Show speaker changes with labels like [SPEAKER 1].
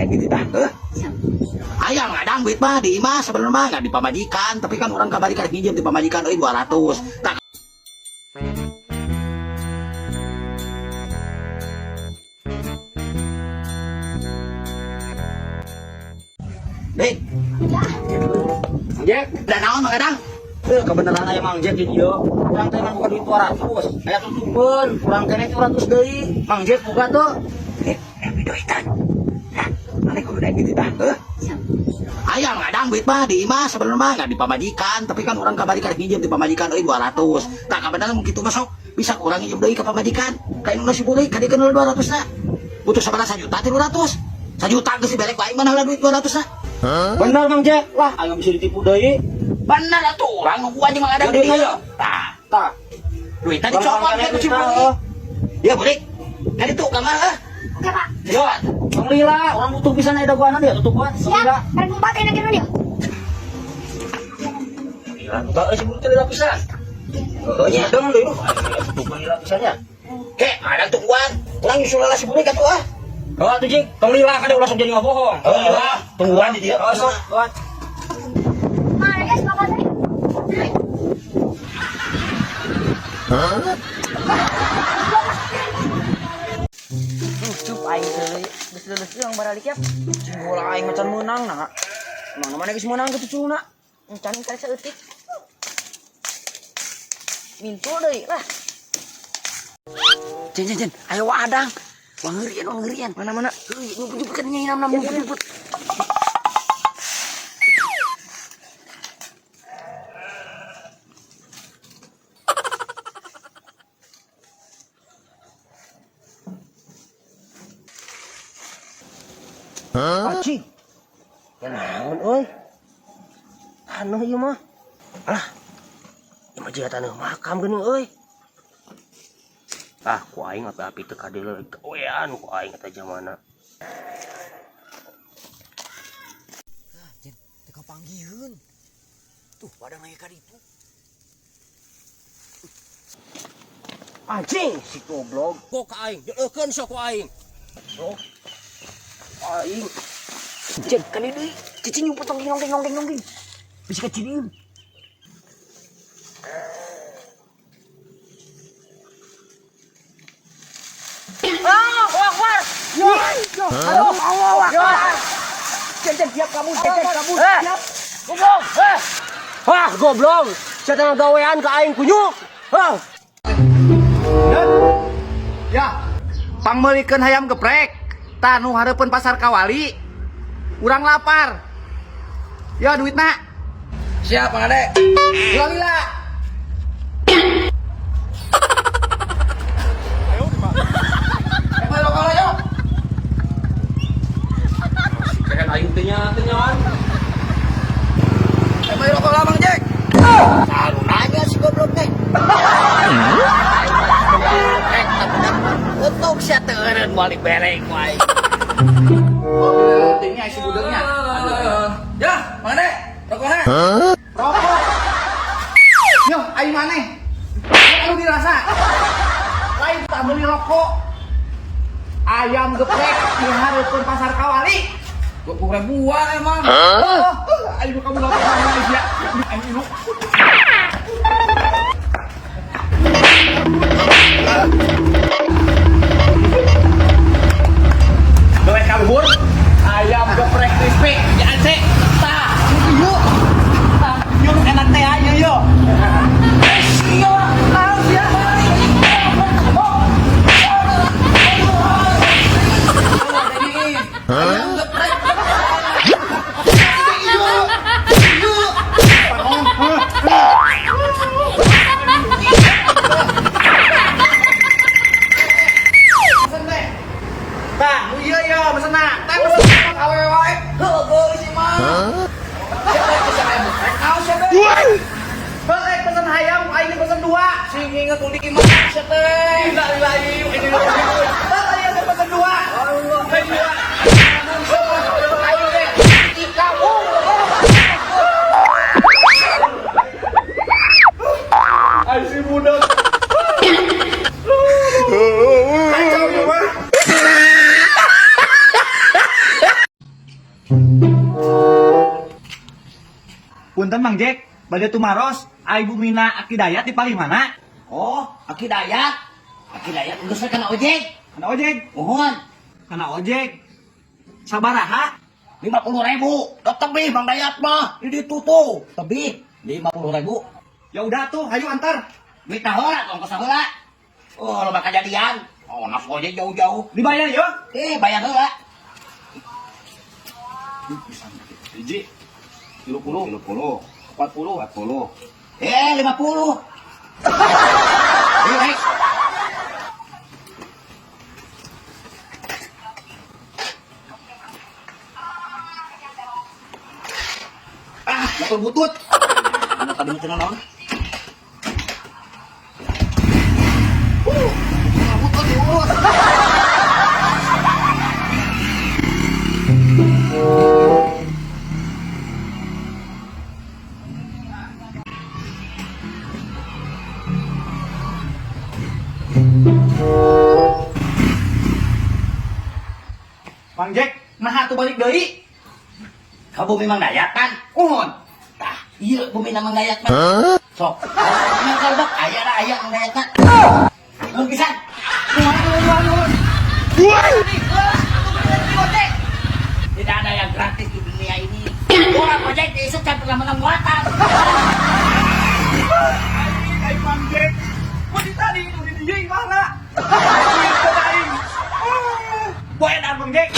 [SPEAKER 1] kayak gitu dah. Ayah ngadang duit mah di imah sebenarnya mah nggak di pamajikan, tapi kan orang kabarikan pinjam di pamajikan 200. Tak. Dek, Jack, dan naon Mang Gadang? Kebenaran aya Mang Jack ieu. Urang teh mah buka duit 200. Aya tutupkeun, urang teh 200 deui. Mang Jack buka tuh. Duitan. Nah, mana kudu da gitu dah. Aya ngadang duit mah di imah sebenarnya mah nggak di pamajikan, tapi kan orang kabarikan pinjam di pamajikan 200. Tak kebenaran kitu mah sok bisa kurang pinjam deui ka pamajikan. Ka Indonesia boleh ka dikeun 200 na. Butuh sabaraha juta 300. 1 juta geus dibelek bae mana duit 200 na. Benar Mang Jack, lah ayo bisa ditipu deui. Benar atuh, urang nu gua jeung ngadang deui. Tah. Duit tadi cokot ke Cibuy. Ya boleh. Kan itu kamar Oke Pak. Yo, Bang Lila, orang butuh pisan aya dagoanan dia tutupan.
[SPEAKER 2] Siap, kan kumpat enak kieu dia.
[SPEAKER 1] Lila, enggak sih butuh Lila pisan. Nya dong deui. Tutupan Lila pisannya. Ke, ada tungguan. Urang nyusul lah si Bulik atuh ah. Oh, atuh Jing, Bang Lila kan ulah sok jadi ngabohong. Bang Lila, tungguan di dia. Oh, sok.
[SPEAKER 2] Mana guys bapak tadi?
[SPEAKER 3] Cup aing deui. Geus yang baralik ya. Bola aing macan menang na. Mana mana geus menang kitu cuna. Encan kali saeutik. Mintu deui lah. Jen, ayo wadang. Wangerian. Mana-mana. Heuy, nyebut-nyebutkeun nyai nam nyebut. Acing. Ya naon euy? Anu ieu mah. Alah. Ieu mah jiga taneuh makam geuning euy. Ah, ku aing api-api teu kadele gawean ku aing eta jamana. Jen, teu kapanggieun. Tuh, pada aya ka ditu. Anjing, si goblok. Kok ka aing? Deukeun sok ku aing. Sok. Aing. Jen, kali deui. Cicing nyumput nongding. Bisa kecilin. War. Yo. Aduh. Jen, siap kamu. Siap. Goblok. Wah, goblok. Saya gawean ka aing kunyuk.
[SPEAKER 4] Ya, pangmeulikeun hayam geprek. Tanu hareupeun pasar Kawali. Urang lapar. Ya duitna.
[SPEAKER 1] Siap, Mang Ade.
[SPEAKER 4] Urang lila. Ayo di mana? Ayo lokal ayo.
[SPEAKER 1] Kayak aing teh nyaon.
[SPEAKER 4] Ayo lokal Mang Jack.
[SPEAKER 1] Selalu nanya si goblok teh. Untuk sia teureun balik bereng wae.
[SPEAKER 4] Tingnya si budaknya. Ya, Mang Ade. Rokoknya. Rokok. Yo, aing maneh. Anu dirasa. Lain tak beli rokok. Ayam geprek di hareupeun pasar Kawali. 20.000-an emang. Ayo kamu lapar aja. Ayo. Doet kabur. Ayam geprek crispy. Ya Aceh. Tah, yuk. Yuk enak teh aja yuk. Yuk, harus ya. Ayam geprek. Tah, nu ieu ya pesenna. Teh pesen awewe wae. Heuh, si mah. Siapa pesen ayam geprek? Aos siapa? Balik pesen ayam, aing pesen 2. Sing inget uli imah siapa? Lila ieu ini. Balik aja pesen 2. Allah, pesen 2. Ayo deh. Kamu. Ayo si budak. Kacau ya, Pak. Punten Mang Jack, bade tumaros, ai Bu Mina Aki Dayat di paling mana?
[SPEAKER 1] Oh, Aki Dayat. Aki Dayat udah saya kena ojek.
[SPEAKER 4] Kana ojek,
[SPEAKER 1] Mohon.
[SPEAKER 4] kana ojek. Sabaraha?
[SPEAKER 1] 50.000. Dok tebih Mang Dayat mah. Di ditu tuh. Tebih 50.000.
[SPEAKER 4] Ya udah tuh, hayu antar.
[SPEAKER 1] Duit heula, tong kosa heula. Oh, lo bakal jadian. Oh, nafsu ojek jauh-jauh.
[SPEAKER 4] Dibayar ya?
[SPEAKER 1] Bayar heula.
[SPEAKER 4] Hiji. 30, 40, 40.
[SPEAKER 1] 50. 50. Ayo, naik. Motor butut. Ano tadi mo tinanong? Butut, butut.
[SPEAKER 4] Mang Jack, nah tuh balik deui.
[SPEAKER 1] Kamu memang Dayak kan?
[SPEAKER 4] Uhun.
[SPEAKER 1] Tah, iya bumi nama Dayak kan? Sok, memang kalau ayah ada ayah Mang Dayak kan? Belum bisa. Tidak ada yang gratis di dunia ini. Orang ojek diisuk kan pernah menang muatan.
[SPEAKER 4] Ay, Mang Jack. Kok tadi itu di dia mana? Boy, Mang Jack.